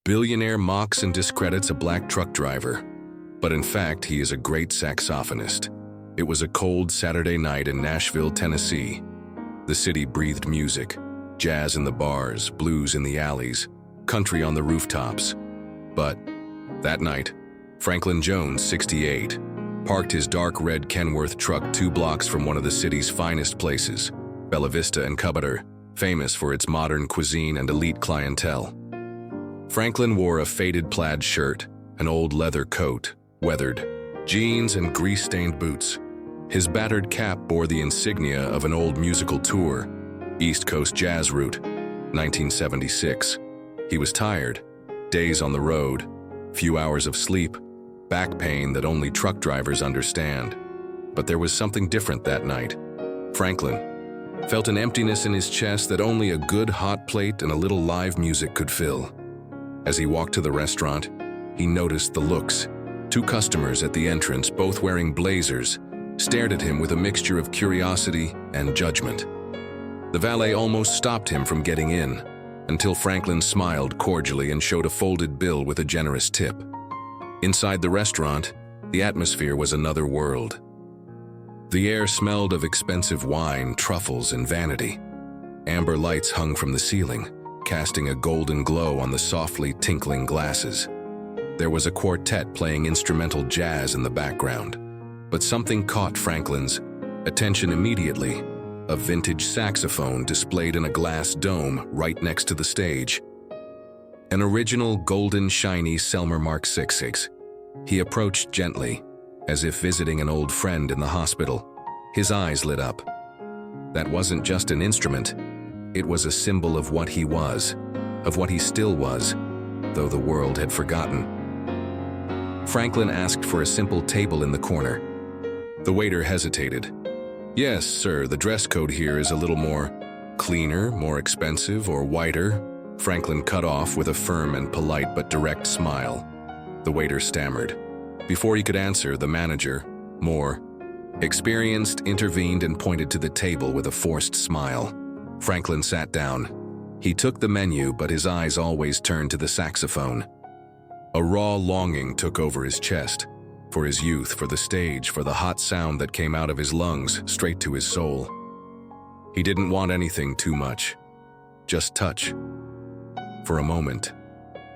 Billionaire mocks and discredits a black truck driver, but in fact he is a great saxophonist. It was a cold Saturday night in Nashville, Tennessee. The city breathed music, jazz in the bars, blues in the alleys, country on the rooftops. But that night, Franklin Jones, 68, parked his dark red Kenworth truck 2 blocks from one of the city's finest places, Bella Vista and Cubiter, famous for its modern cuisine and elite clientele. Franklin wore a faded plaid shirt, an old leather coat, weathered, jeans and grease-stained boots. His battered cap bore the insignia of an old musical tour, East Coast Jazz Route, 1976. He was tired, days on the road, few hours of sleep, back pain that only truck drivers understand. But there was something different that night. Franklin felt an emptiness in his chest that only a good hot plate and a little live music could fill. As he walked to the restaurant, he noticed the looks. 2 customers at the entrance, both wearing blazers, stared at him with a mixture of curiosity and judgment. The valet almost stopped him from getting in, until Franklin smiled cordially and showed a folded bill with a generous tip. Inside the restaurant, the atmosphere was another world. The air smelled of expensive wine, truffles, and vanity. Amber lights hung from the ceiling, casting a golden glow on the softly tinkling glasses. There was a quartet playing instrumental jazz in the background, but something caught Franklin's attention immediately: a vintage saxophone displayed in a glass dome right next to the stage. An original golden shiny Selmer Mark 6. He approached gently, as if visiting an old friend in the hospital. His eyes lit up. That wasn't just an instrument. It was a symbol of what he was, of what he still was, though the world had forgotten. Franklin asked for a simple table in the corner. The waiter hesitated. "Yes, sir, the dress code here is a little more cleaner, more expensive, or whiter," Franklin cut off with a firm and polite but direct smile. The waiter stammered. Before he could answer, the manager, more experienced, intervened and pointed to the table with a forced smile. Franklin sat down. He took the menu, but his eyes always turned to the saxophone. A raw longing took over his chest, for his youth, for the stage, for the hot sound that came out of his lungs, straight to his soul. He didn't want anything too much, just touch. For a moment,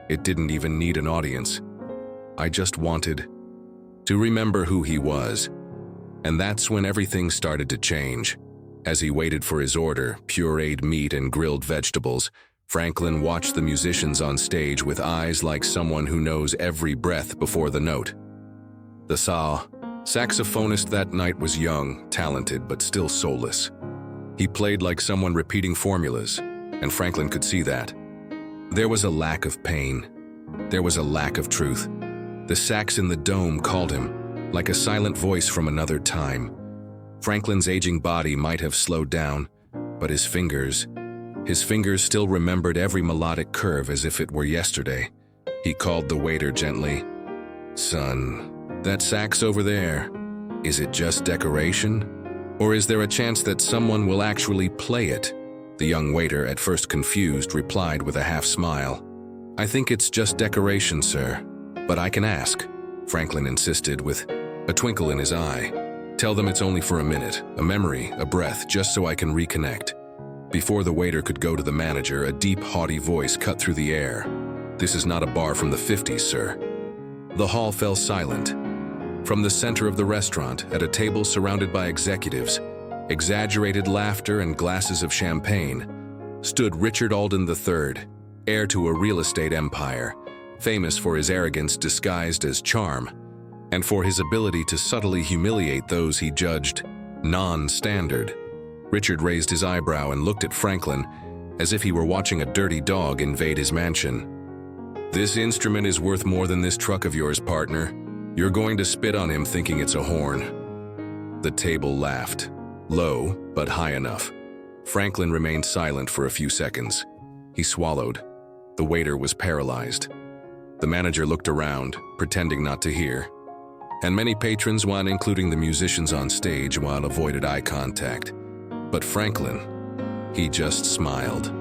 it didn't even need an audience. I just wanted to remember who he was. And that's when everything started to change. As he waited for his order, pureed meat and grilled vegetables, Franklin watched the musicians on stage with eyes like someone who knows every breath before the note. The saxophonist that night was young, talented, but still soulless. He played like someone repeating formulas, and Franklin could see that. There was a lack of pain. There was a lack of truth. The sax in the dome called him, like a silent voice from another time. Franklin's aging body might have slowed down, but his fingers still remembered every melodic curve as if it were yesterday. He called the waiter gently. "Son, that sax over there, is it just decoration? Or is there a chance that someone will actually play it?" The young waiter, at first confused, replied with a half smile. "I think it's just decoration, sir, but I can ask," Franklin insisted with a twinkle in his eye. "Tell them it's only for a minute, a memory, a breath, just so I can reconnect." Before the waiter could go to the manager, a deep, haughty voice cut through the air. "This is not a bar from the 50s, sir." The hall fell silent. From the center of the restaurant, at a table surrounded by executives, exaggerated laughter and glasses of champagne, stood Richard Alden III, heir to a real estate empire, famous for his arrogance disguised as charm, and for his ability to subtly humiliate those he judged non-standard. Richard raised his eyebrow and looked at Franklin as if he were watching a dirty dog invade his mansion. "This instrument is worth more than this truck of yours, partner. You're going to spit on him thinking it's a horn." The table laughed, low but high enough. Franklin remained silent for a few seconds. He swallowed. The waiter was paralyzed. The manager looked around, pretending not to hear. And many patrons, one including the musicians on stage, avoided eye contact. But Franklin, he just smiled.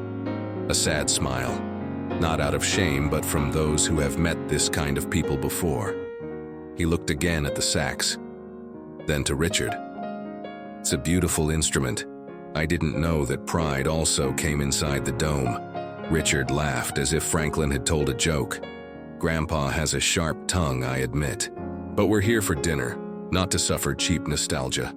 A sad smile. not out of shame, but from those who have met this kind of people before. He looked again at the sax, then to Richard. "It's a beautiful instrument. I didn't know that pride also came inside the dome." Richard laughed as if Franklin had told a joke. "Grandpa has a sharp tongue, I admit. But we're here for dinner, not to suffer cheap nostalgia."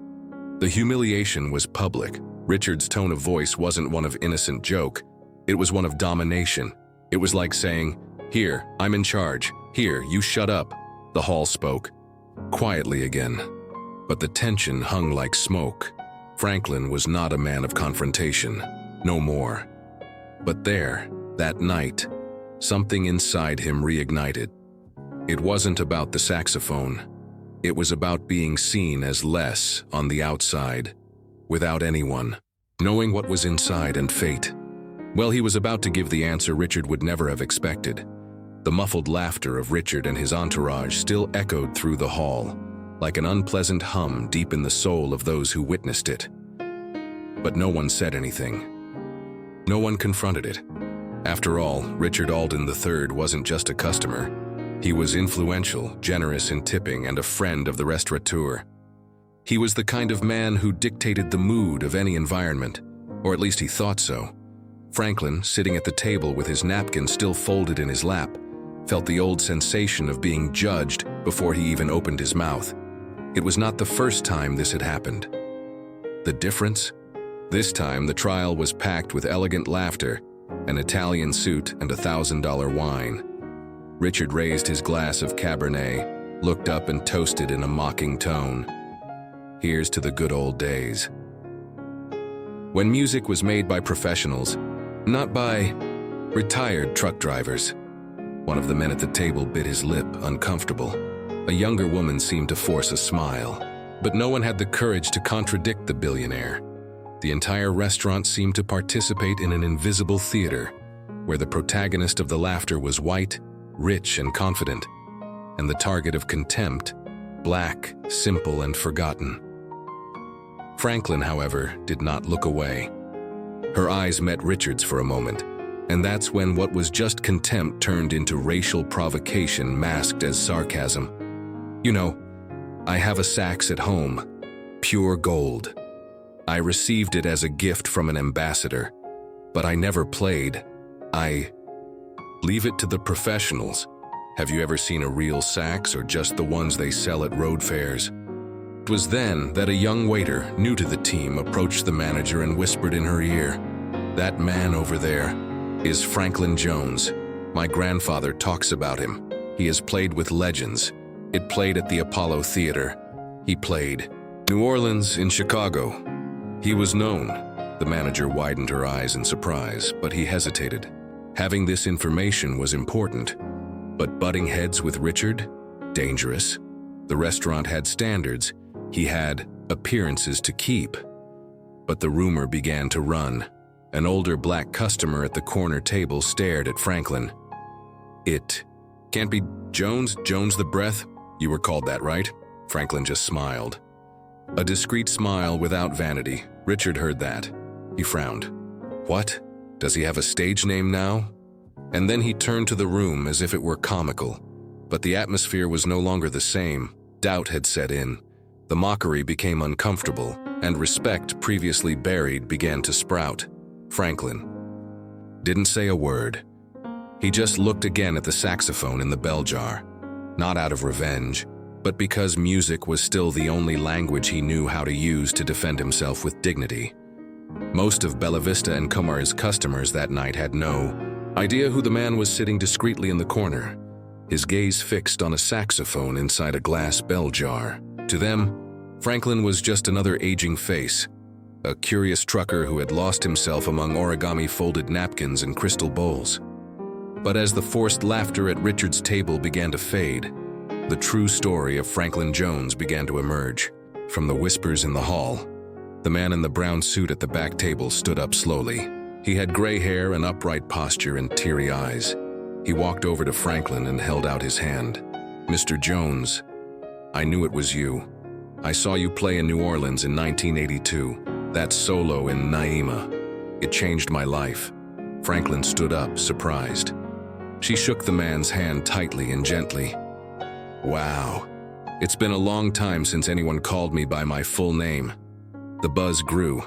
The humiliation was public. Richard's tone of voice wasn't one of innocent joke. It was one of domination. It was like saying, "Here, I'm in charge. Here, you shut up." The hall spoke, quietly again. But the tension hung like smoke. Franklin was not a man of confrontation, no more. But there, that night, something inside him reignited. It wasn't about the saxophone. It was about being seen as less on the outside, without anyone, knowing what was inside and fate. Well, he was about to give the answer Richard would never have expected. The muffled laughter of Richard and his entourage still echoed through the hall, like an unpleasant hum deep in the soul of those who witnessed it. But no one said anything. No one confronted it. After all, Richard Alden III wasn't just a customer. He was influential, generous in tipping, and a friend of the restaurateur. He was the kind of man who dictated the mood of any environment, or at least he thought so. Franklin, sitting at the table with his napkin still folded in his lap, felt the old sensation of being judged before he even opened his mouth. It was not the first time this had happened. The difference? This time the trial was packed with elegant laughter, an Italian suit, and $1,000 wine. Richard raised his glass of Cabernet, looked up and toasted in a mocking tone. "Here's to the good old days." When music was made by professionals, not by retired truck drivers. One of the men at the table bit his lip, uncomfortable. A younger woman seemed to force a smile, but no one had the courage to contradict the billionaire. The entire restaurant seemed to participate in an invisible theater, where the protagonist of the laughter was white, rich and confident, and the target of contempt, black, simple and forgotten. Franklin, however, did not look away. Her eyes met Richard's for a moment, and that's when what was just contempt turned into racial provocation masked as sarcasm. "You know, I have a sax at home, pure gold. I received it as a gift from an ambassador, but I never played. Leave it to the professionals. Have you ever seen a real sax or just the ones they sell at road fairs?" It was then that a young waiter, new to the team, approached the manager and whispered in her ear, "That man over there is Franklin Jones. My grandfather talks about him. He has played with legends. It played at the Apollo Theater. He played New Orleans in Chicago. He was known." The manager widened her eyes in surprise, but he hesitated. Having this information was important, but butting heads with Richard? Dangerous. The restaurant had standards. He had appearances to keep. But the rumor began to run. An older black customer at the corner table stared at Franklin. "It can't be Jones the Breath? You were called that, right?" Franklin just smiled. A discreet smile without vanity. Richard heard that. He frowned. "What? Does he have a stage name now?" And then he turned to the room as if it were comical. But the atmosphere was no longer the same. Doubt had set in. The mockery became uncomfortable, and respect previously buried began to sprout. Franklin didn't say a word. He just looked again at the saxophone in the bell jar, not out of revenge, but because music was still the only language he knew how to use to defend himself with dignity. Most of Bella Vista and Comar's customers that night had no idea who the man was sitting discreetly in the corner, his gaze fixed on a saxophone inside a glass bell jar. To them, Franklin was just another aging face, a curious trucker who had lost himself among origami-folded napkins and crystal bowls. But as the forced laughter at Richard's table began to fade, the true story of Franklin Jones began to emerge. From the whispers in the hall, the man in the brown suit at the back table stood up slowly. He had gray hair, an upright posture, and teary eyes. He walked over to Franklin and held out his hand. "Mr. Jones, I knew it was you. I saw you play in New Orleans in 1982, that solo in Naima. It changed my life." Franklin stood up, surprised. She shook the man's hand tightly and gently. Wow, it's been a long time since anyone called me by my full name. The buzz grew.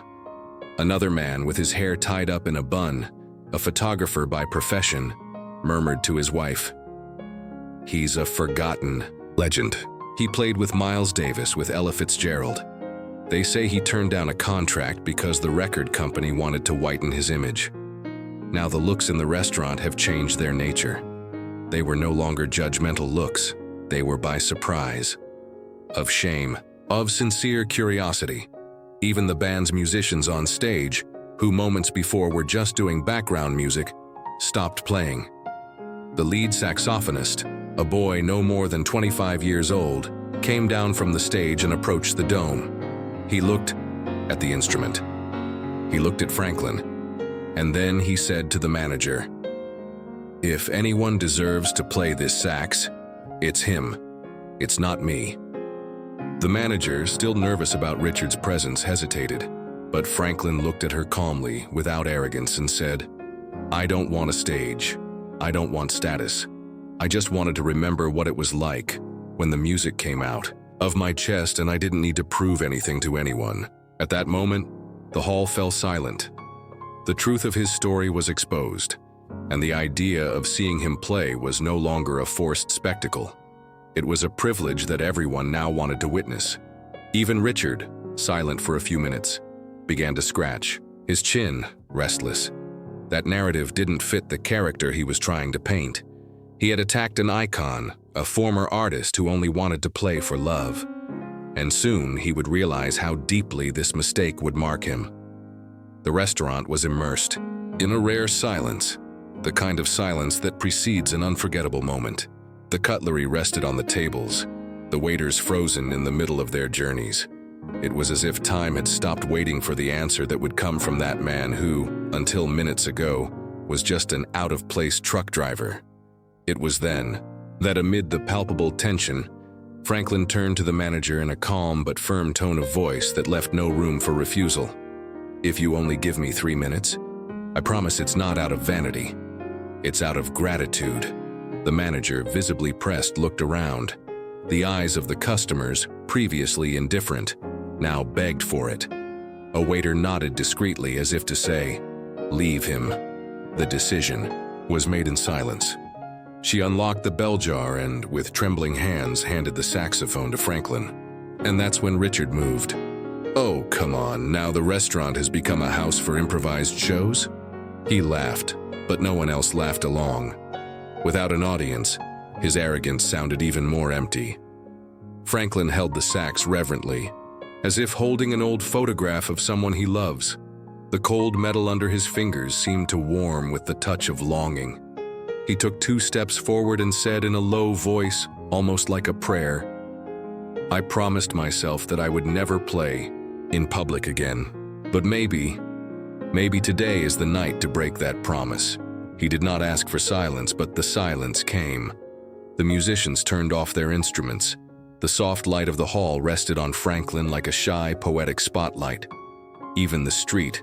Another man with his hair tied up in a bun, a photographer by profession, murmured to his wife, "He's a forgotten legend. He played with Miles Davis with Ella Fitzgerald. They say he turned down a contract because the record company wanted to whiten his image. Now the looks in the restaurant have changed their nature. They were no longer judgmental looks. They were by surprise, of shame, of sincere curiosity. Even the band's musicians on stage, who moments before were just doing background music, stopped playing. The lead saxophonist, a boy no more than 25 years old, came down from the stage and approached the dome. He looked at the instrument. He looked at Franklin, and then he said to the manager, "If anyone deserves to play this sax, it's him. It's not me." The manager, still nervous about Richard's presence, hesitated, but Franklin looked at her calmly, without arrogance, and said, "I don't want a stage. I don't want status. I just wanted to remember what it was like when the music came out of my chest and I didn't need to prove anything to anyone." At that moment, the hall fell silent. The truth of his story was exposed, and the idea of seeing him play was no longer a forced spectacle. It was a privilege that everyone now wanted to witness. Even Richard, silent for a few minutes, began to scratch, his chin restless. That narrative didn't fit the character he was trying to paint. He had attacked an icon, a former artist who only wanted to play for love. And soon he would realize how deeply this mistake would mark him. The restaurant was immersed in a rare silence, the kind of silence that precedes an unforgettable moment. The cutlery rested on the tables, the waiters frozen in the middle of their journeys. It was as if time had stopped waiting for the answer that would come from that man who, until minutes ago, was just an out-of-place truck driver. It was then that amid the palpable tension, Franklin turned to the manager in a calm but firm tone of voice that left no room for refusal. "If you only give me 3 minutes, I promise it's not out of vanity. It's out of gratitude." The manager, visibly pressed, looked around. The eyes of the customers, previously indifferent, now begged for it. A waiter nodded discreetly as if to say, "Leave him." The decision was made in silence. She unlocked the bell jar and, with trembling hands, handed the saxophone to Franklin. And that's when Richard moved. "Oh, come on, now the restaurant has become a house for improvised shows?" He laughed, but no one else laughed along. Without an audience, his arrogance sounded even more empty. Franklin held the sax reverently, as if holding an old photograph of someone he loves. The cold metal under his fingers seemed to warm with the touch of longing. He took 2 steps forward and said in a low voice, almost like a prayer, "I promised myself that I would never play in public again. But maybe today is the night to break that promise." He did not ask for silence, but the silence came. The musicians turned off their instruments. The soft light of the hall rested on Franklin like a shy, poetic spotlight. Even the street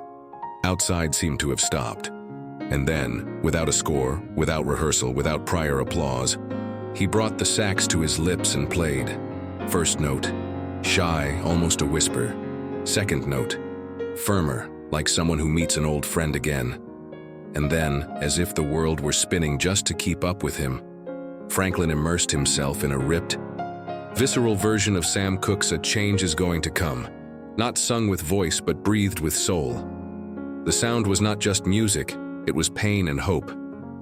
outside seemed to have stopped. And then, without a score, without rehearsal, without prior applause, he brought the sax to his lips and played. First note, shy, almost a whisper. Second note, firmer, like someone who meets an old friend again. And then, as if the world were spinning just to keep up with him, Franklin immersed himself in a ripped, visceral version of Sam Cooke's "A Change Is Going to Come," not sung with voice but breathed with soul. The sound was not just music, it was pain and hope.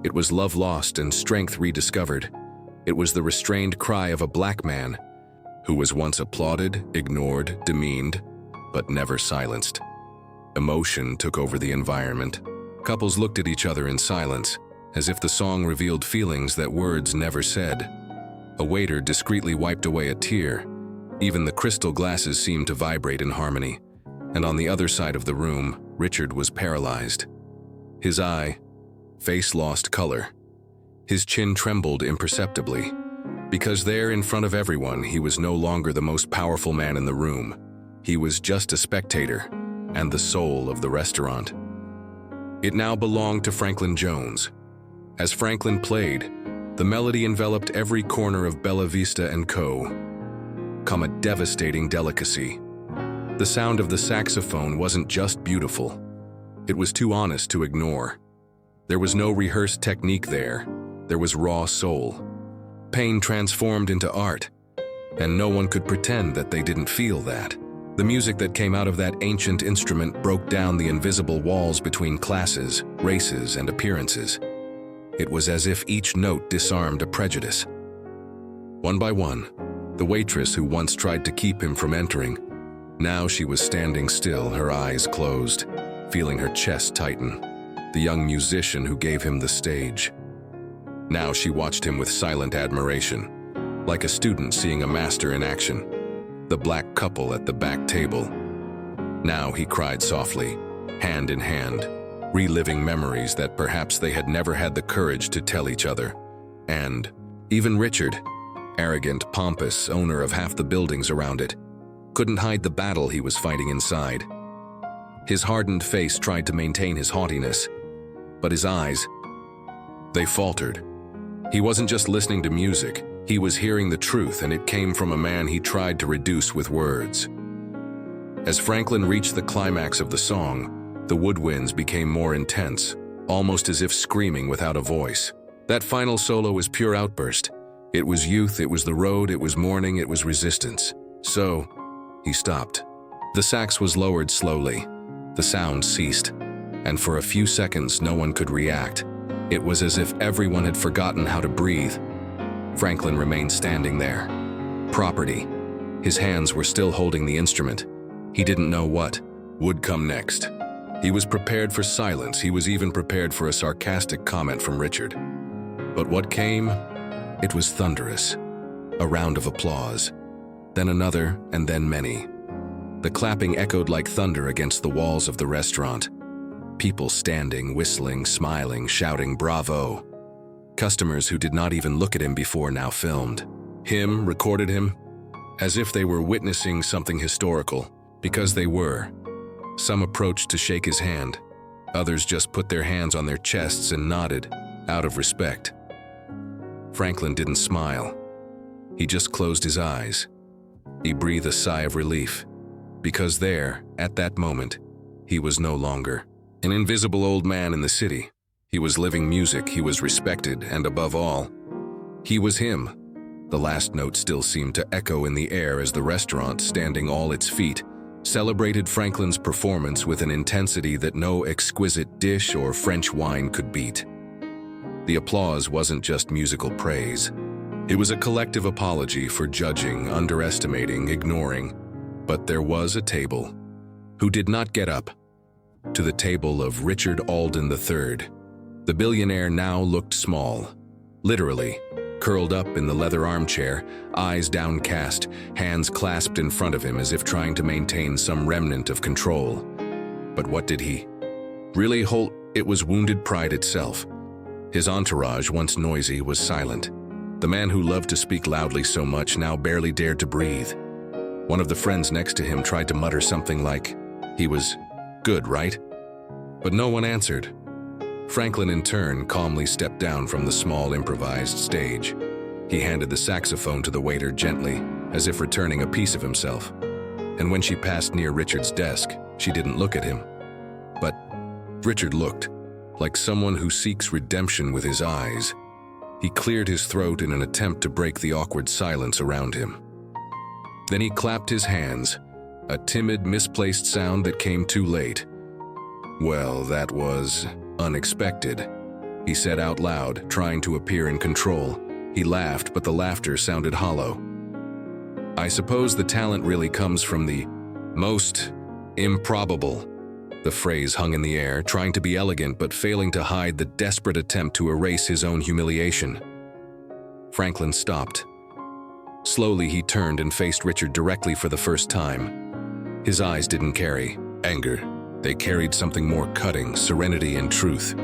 It was love lost and strength rediscovered. It was the restrained cry of a black man who was once applauded, ignored, demeaned, but never silenced. Emotion took over the environment. Couples looked at each other in silence, as if the song revealed feelings that words never said. A waiter discreetly wiped away a tear. Even the crystal glasses seemed to vibrate in harmony. And on the other side of the room, Richard was paralyzed. His face lost color. His chin trembled imperceptibly. Because there, in front of everyone, he was no longer the most powerful man in the room. He was just a spectator, and the soul of the restaurant. It now belonged to Franklin Jones. As Franklin played, the melody enveloped every corner of Bella Vista & Co., come a devastating delicacy. The sound of the saxophone wasn't just beautiful. It was too honest to ignore. There was no rehearsed technique there. There was raw soul. Pain transformed into art, and no one could pretend that they didn't feel that. The music that came out of that ancient instrument broke down the invisible walls between classes, races, and appearances. It was as if each note disarmed a prejudice. One by one, the waitress who once tried to keep him from entering, now she was standing still, her eyes closed, feeling her chest tighten. The young musician who gave him the stage. Now she watched him with silent admiration, like a student seeing a master in action. The black couple at the back table. Now he cried softly, hand in hand, reliving memories that perhaps they had never had the courage to tell each other. And even Richard, arrogant, pompous owner of half the buildings around it, couldn't hide the battle he was fighting inside. His hardened face tried to maintain his haughtiness, but his eyes, they faltered. He wasn't just listening to music, he was hearing the truth, and it came from a man he tried to reduce with words. As Franklin reached the climax of the song, the woodwinds became more intense, almost as if screaming without a voice. That final solo was pure outburst. It was youth, it was the road, it was morning, it was resistance. So, he stopped. The sax was lowered slowly. The sound ceased, and for a few seconds no one could react. It was as if everyone had forgotten how to breathe. Franklin remained standing there. Property. His hands were still holding the instrument. He didn't know what would come next. He was prepared for silence. He was even prepared for a sarcastic comment from Richard. But what came? It was thunderous. A round of applause. Then another, and then many. The clapping echoed like thunder against the walls of the restaurant. People standing, whistling, smiling, shouting bravo. Customers who did not even look at him before now filmed him, recorded him, as if they were witnessing something historical, because they were. Some approached to shake his hand. Others just put their hands on their chests and nodded, out of respect. Franklin didn't smile. He just closed his eyes. He breathed a sigh of relief, because there, at that moment, he was no longer an invisible old man in the city. He was living music, he was respected, and above all, he was him. The last note still seemed to echo in the air as the restaurant, standing all its feet, celebrated Franklin's performance with an intensity that no exquisite dish or French wine could beat. The applause wasn't just musical praise. It was a collective apology for judging, underestimating, ignoring. But there was a table who did not get up. To the table of Richard Alden III. The billionaire now looked small, literally, curled up in the leather armchair, eyes downcast, hands clasped in front of him as if trying to maintain some remnant of control. But what did he really hold? It was wounded pride itself. His entourage, once noisy, was silent. The man who loved to speak loudly so much now barely dared to breathe. One of the friends next to him tried to mutter something like, he was good, right? But no one answered. Franklin, in turn, calmly stepped down from the small improvised stage. He handed the saxophone to the waiter gently, as if returning a piece of himself. And when she passed near Richard's desk, she didn't look at him. But Richard looked, like someone who seeks redemption with his eyes. He cleared his throat in an attempt to break the awkward silence around him. Then he clapped his hands, a timid, misplaced sound that came too late. Well, that was unexpected, he said out loud, trying to appear in control. He laughed, but the laughter sounded hollow. I suppose the talent really comes from the most improbable. The phrase hung in the air, trying to be elegant but failing to hide the desperate attempt to erase his own humiliation. Franklin stopped. Slowly he turned and faced Richard directly for the first time. His eyes didn't carry anger. They carried something more cutting, serenity and truth.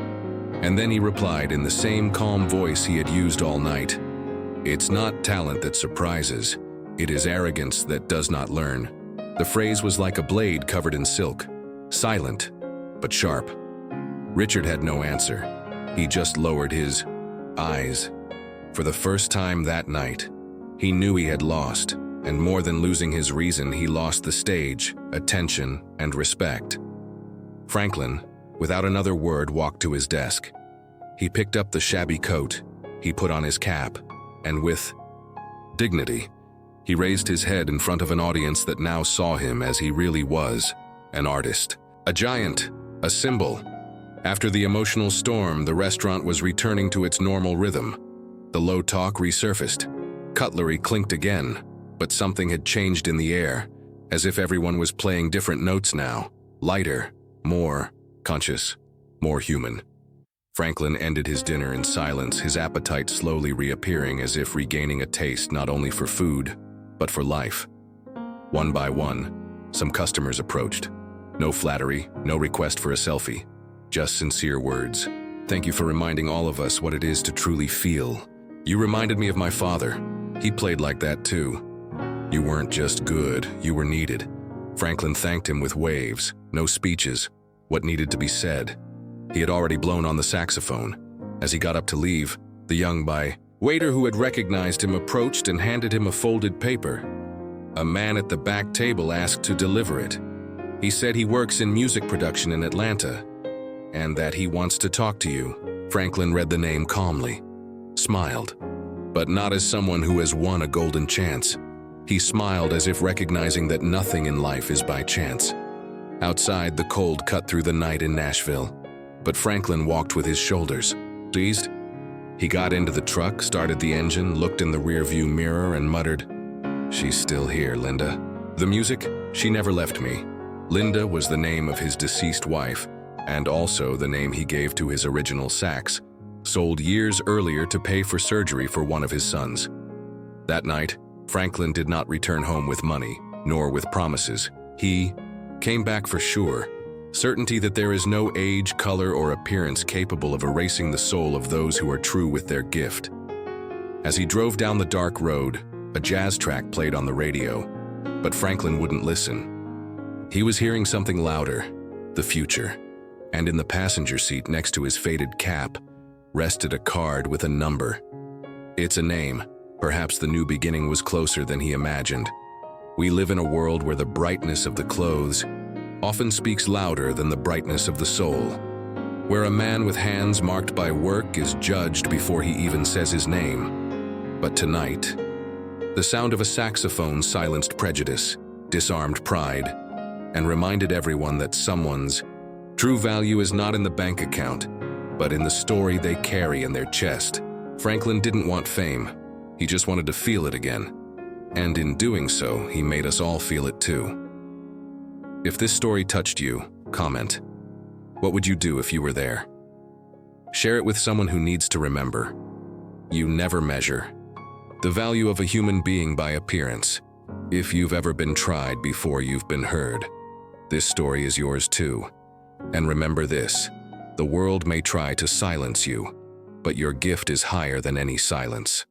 And then he replied in the same calm voice he had used all night. It's not talent that surprises. It is arrogance that does not learn. The phrase was like a blade covered in silk. Silent, but sharp. Richard had no answer. He just lowered his eyes. For the first time that night, he knew he had lost, and more than losing his reason, he lost the stage, attention, and respect. Franklin, without another word, walked to his desk. He picked up the shabby coat, he put on his cap, and with dignity, he raised his head in front of an audience that now saw him as he really was, an artist, a giant, a symbol. After the emotional storm, the restaurant was returning to its normal rhythm. The low talk resurfaced. Cutlery clinked again, but something had changed in the air, as if everyone was playing different notes now, lighter, more conscious, more human. Franklin ended his dinner in silence, his appetite slowly reappearing as if regaining a taste not only for food, but for life. One by one, some customers approached. No flattery, no request for a selfie, just sincere words. "Thank you for reminding all of us what it is to truly feel. You reminded me of my father. He played like that too. You weren't just good, you were needed." Franklin thanked him with waves, no speeches, what needed to be said. He had already blown on the saxophone. As he got up to leave, the young waiter who had recognized him approached and handed him a folded paper. A man at the back table asked to deliver it. He said he works in music production in Atlanta, and that he wants to talk to you. Franklin read the name calmly, smiled, but not as someone who has won a golden chance. He smiled as if recognizing that nothing in life is by chance. Outside, the cold cut through the night in Nashville, but Franklin walked with his shoulders seized. He got into the truck, started the engine, looked in the rearview mirror, and muttered, "She's still here, Linda." The music, she never left me. Linda was the name of his deceased wife, and also the name he gave to his original sax, sold years earlier to pay for surgery for one of his sons. That night, Franklin did not return home with money, nor with promises. He came back for sure, certainty that there is no age, color, or appearance capable of erasing the soul of those who are true with their gift. As he drove down the dark road, a jazz track played on the radio, but Franklin wouldn't listen. He was hearing something louder, the future, and in the passenger seat next to his faded cap rested a card with a number. It's a name. Perhaps the new beginning was closer than he imagined. We live in a world where the brightness of the clothes often speaks louder than the brightness of the soul, where a man with hands marked by work is judged before he even says his name. But tonight, the sound of a saxophone silenced prejudice, disarmed pride, and reminded everyone that someone's true value is not in the bank account, but in the story they carry in their chest. Franklin didn't want fame. He just wanted to feel it again. And in doing so, he made us all feel it too. If this story touched you, comment. What would you do if you were there? Share it with someone who needs to remember. You never measure the value of a human being by appearance. If you've ever been tried before you've been heard, this story is yours too. And remember this, the world may try to silence you, but your gift is higher than any silence.